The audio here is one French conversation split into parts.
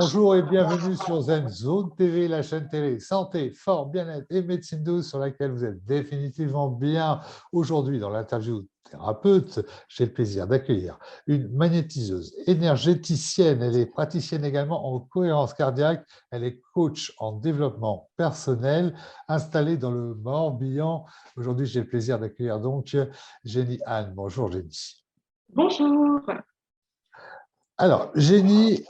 Bonjour et bienvenue sur Zen Zone TV, la chaîne télé santé, forme, bien-être et médecine douce sur laquelle vous êtes définitivement bien. Aujourd'hui, dans l'interview thérapeute, j'ai le plaisir d'accueillir une magnétiseuse énergéticienne. Elle est praticienne également en cohérence cardiaque. Elle est coach en développement personnel, installée dans le Morbihan. Aujourd'hui, j'ai le plaisir d'accueillir donc Jenny Anne. Bonjour Jenny. Bonjour. Alors, Jenny,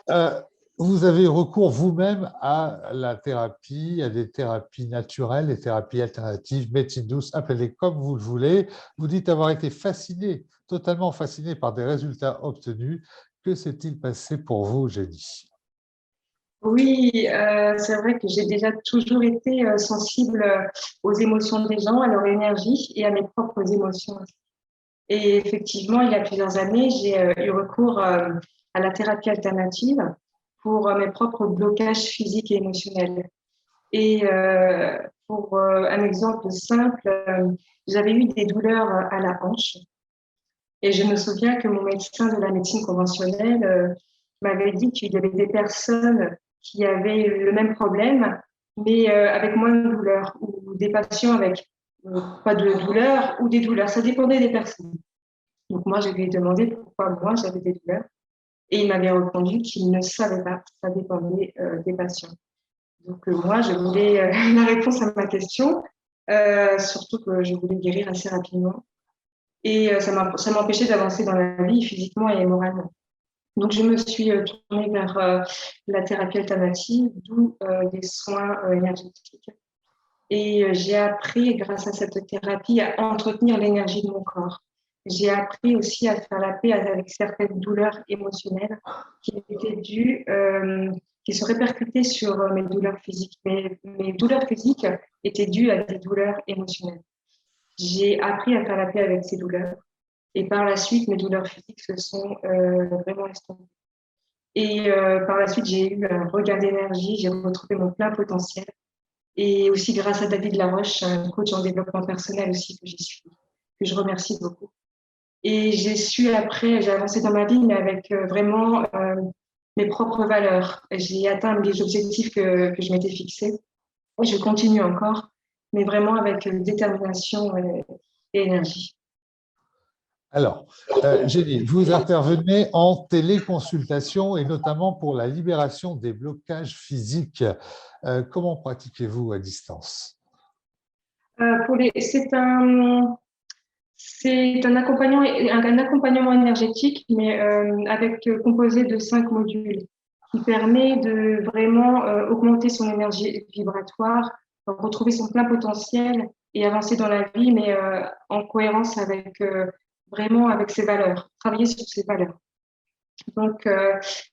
vous avez recours vous-même à la thérapie, à des thérapies naturelles, des thérapies alternatives, médecine douce, appelez-les comme vous le voulez. Vous dites avoir été fasciné, totalement fasciné par des résultats obtenus. Que s'est-il passé pour vous, Jenny? Oui, c'est vrai que j'ai déjà toujours été sensible aux émotions des gens, à leur énergie et à mes propres émotions. Et effectivement, il y a plusieurs années, j'ai eu recours à la thérapie alternative pour mes propres blocages physiques et émotionnels. Et pour un exemple simple, j'avais eu des douleurs à la hanche. Et je me souviens que mon médecin de la médecine conventionnelle m'avait dit qu'il y avait des personnes qui avaient le même problème, mais avec moins de douleur, ou des patients avec pas de douleur ou des douleurs. Ça dépendait des personnes. Donc moi, je lui ai demandé pourquoi moi j'avais des douleurs. Et il m'avait répondu qu'il ne savait pas. Ça dépendait des patients. Donc moi, je voulais la réponse à ma question, surtout que je voulais guérir assez rapidement. Et ça m'empêchait d'avancer dans la vie physiquement et moralement. Donc, je me suis tournée vers la thérapie alternative, d'où des soins énergétiques. Et j'ai appris, grâce à cette thérapie, à entretenir l'énergie de mon corps. J'ai appris aussi à faire la paix avec certaines douleurs émotionnelles qui étaient dues, qui se répercutaient sur mes douleurs physiques. Mes douleurs physiques étaient dues à des douleurs émotionnelles. J'ai appris à faire la paix avec ces douleurs. Et par la suite, mes douleurs physiques se sont vraiment estompées. Et par la suite, j'ai eu un regain d'énergie, j'ai retrouvé mon plein potentiel. Et aussi grâce à David Laroche, un coach en développement personnel aussi que j'ai suivi, que je remercie beaucoup. Et j'ai avancé dans ma vie, mais avec vraiment mes propres valeurs. J'ai atteint les objectifs que je m'étais fixés. Et je continue encore, mais vraiment avec détermination et énergie. Alors, Jenny, vous intervenez en téléconsultation et notamment pour la libération des blocages physiques. Comment pratiquez-vous à distance? C'est un accompagnement énergétique, mais composé de 5 modules, qui permet de vraiment augmenter son énergie vibratoire, retrouver son plein potentiel et avancer dans la vie, mais en cohérence vraiment avec ses valeurs, travailler sur ses valeurs. Donc,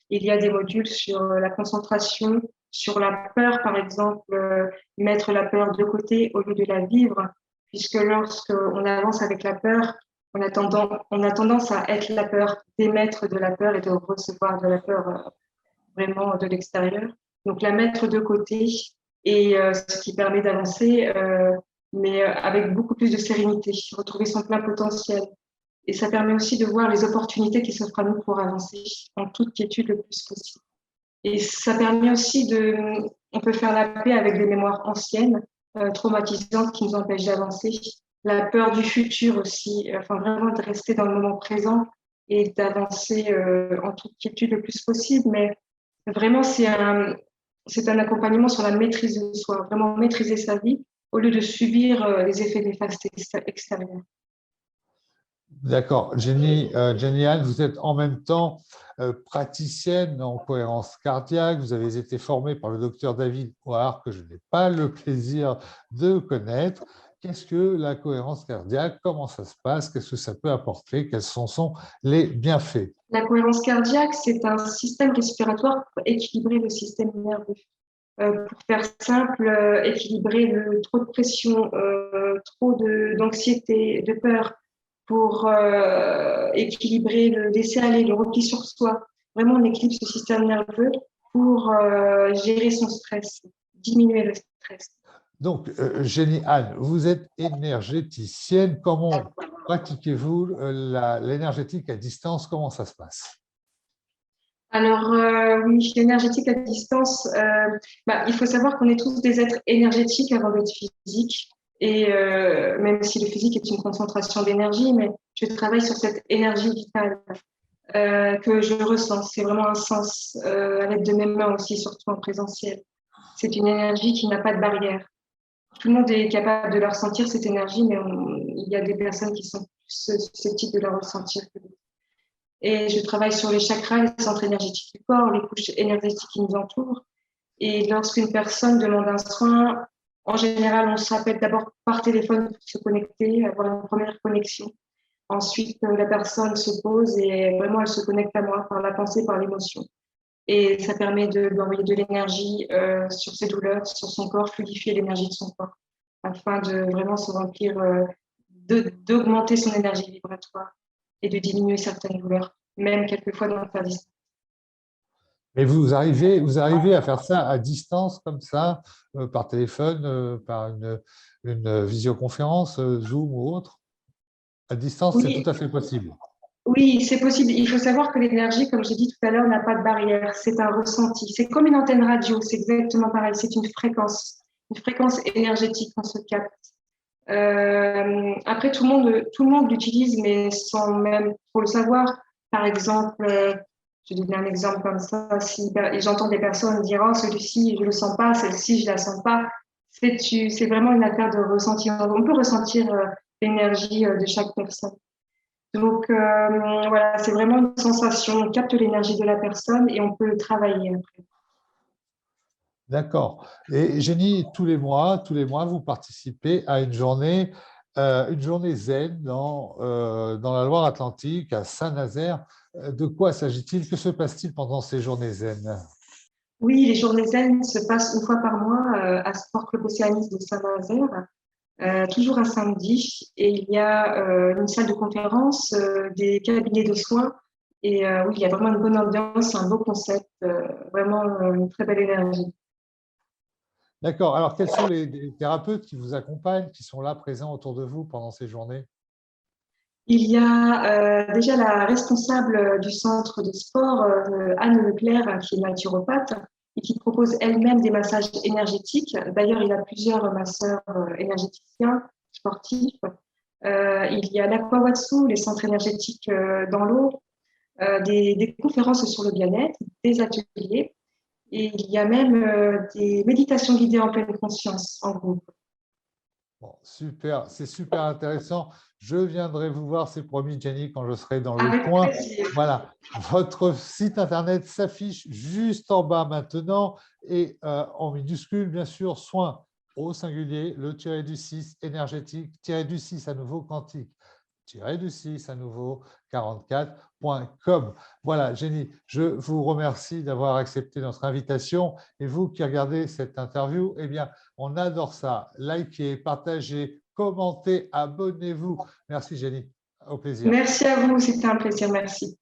il y a des modules sur la concentration, sur la peur, par exemple, mettre la peur de côté au lieu de la vivre, puisque lorsqu'on avance avec la peur, on a tendance à être la peur, d'émettre de la peur et de recevoir de la peur vraiment de l'extérieur. Donc, la mettre de côté et ce qui permet d'avancer, mais avec beaucoup plus de sérénité, retrouver son plein potentiel. Et ça permet aussi de voir les opportunités qui s'offrent à nous pour avancer en toute quiétude le plus possible. Et ça permet aussi on peut faire la paix avec des mémoires anciennes, traumatisantes qui nous empêchent d'avancer. La peur du futur aussi, enfin vraiment de rester dans le moment présent et d'avancer en toute quiétude le plus possible. Mais vraiment, c'est un accompagnement sur la maîtrise de soi, vraiment maîtriser sa vie au lieu de subir les effets néfastes extérieurs. D'accord. Jenny, Anne, vous êtes en même temps praticienne en cohérence cardiaque. Vous avez été formée par le docteur David Hoare, que je n'ai pas le plaisir de connaître. Qu'est-ce que la cohérence cardiaque? Comment ça se passe? Qu'est-ce que ça peut apporter? Quels sont les bienfaits? La cohérence cardiaque, c'est un système respiratoire pour équilibrer le système nerveux. Pour faire simple, équilibrer le trop de pression, trop d'anxiété, de peur, pour équilibrer le laisser aller, le repli sur soi. Vraiment, on équilibre ce système nerveux pour gérer son stress, diminuer le stress. Donc, Jenny Anne, vous êtes énergéticienne. Comment pratiquez-vous l'énergétique à distance? Comment ça se passe? Alors, oui, l'énergétique à distance, il faut savoir qu'on est tous des êtres énergétiques avant d'être physiques. Et même si le physique est une concentration d'énergie, mais je travaille sur cette énergie vitale que je ressens. C'est vraiment un sens à l'aide de mes mains aussi, surtout en présentiel. C'est une énergie qui n'a pas de barrière. Tout le monde est capable de la ressentir, cette énergie, mais il y a des personnes qui sont plus susceptibles de la ressentir que d'autres. Et je travaille sur les chakras, les centres énergétiques du corps, les couches énergétiques qui nous entourent. Et lorsqu'une personne demande un soin, en général, on s'appelle d'abord par téléphone pour se connecter, avoir une première connexion. Ensuite, la personne se pose et vraiment, elle se connecte à moi par la pensée, par l'émotion. Et ça permet de lui envoyer de l'énergie sur ses douleurs, sur son corps, fluidifier l'énergie de son corps, afin de vraiment se remplir, d'augmenter son énergie vibratoire et de diminuer certaines douleurs, même quelquefois dans le faire disparaître. Mais vous arrivez à faire ça à distance comme ça, par téléphone, par une visioconférence, Zoom ou autre? À distance, c'est tout Oui, à fait possible. oui, c'est possible. Il faut savoir que l'énergie, comme j'ai dit tout à l'heure, n'a pas de barrière. C'est un ressenti. C'est comme une antenne radio. C'est exactement pareil. C'est une fréquence énergétique qu'on se capte. Après, tout le monde l'utilise, mais sans même trop le savoir. Par exemple, je vais donner un exemple comme ça. Si j'entends des personnes dire, oh, celui-ci, je le sens pas, celle-ci, je la sens pas. C'est vraiment une affaire de ressenti. On peut ressentir l'énergie de chaque personne. Donc, voilà, c'est vraiment une sensation. On capte l'énergie de la personne et on peut le travailler après. D'accord. Et Jenny, tous les mois, vous participez à une journée zen dans la Loire-Atlantique, à Saint-Nazaire. De quoi s'agit-il? Que se passe-t-il pendant ces journées zen? Oui, les journées zen se passent une fois par mois à Sport Club Océanis de Saint-Nazaire, toujours un samedi. Et il y a une salle de conférence, des cabinets de soins. Et oui, il y a vraiment une bonne ambiance, un beau concept, vraiment une très belle énergie. D'accord. Alors, quels sont les thérapeutes qui vous accompagnent, qui sont là présents autour de vous pendant ces journées? Il y a déjà la responsable du centre de sport, Anne Leclerc, qui est naturopathe et qui propose elle-même des massages énergétiques. D'ailleurs, il y a plusieurs masseurs énergéticiens sportifs. Il y a l'Aquawatsu, les centres énergétiques dans l'eau, des conférences sur le bien-être, des ateliers. Et il y a même des méditations guidées en pleine conscience en groupe. Bon, super, c'est super intéressant. Je viendrai vous voir, c'est promis, Jenny, quand je serai dans le Avec coin. plaisir. Voilà, votre site internet s'affiche juste en bas maintenant et en minuscule, bien sûr, soin au singulier, le tiré du 6 énergétique, tiré du 6 à nouveau quantique, tiré du 6 à nouveau 44.com. Voilà, Jenny, je vous remercie d'avoir accepté notre invitation. Et vous qui regardez cette interview, eh bien, on adore ça. Likez, partagez, commentez, abonnez-vous. Merci, Jenny. Au plaisir. Merci à vous, c'était un plaisir. Merci.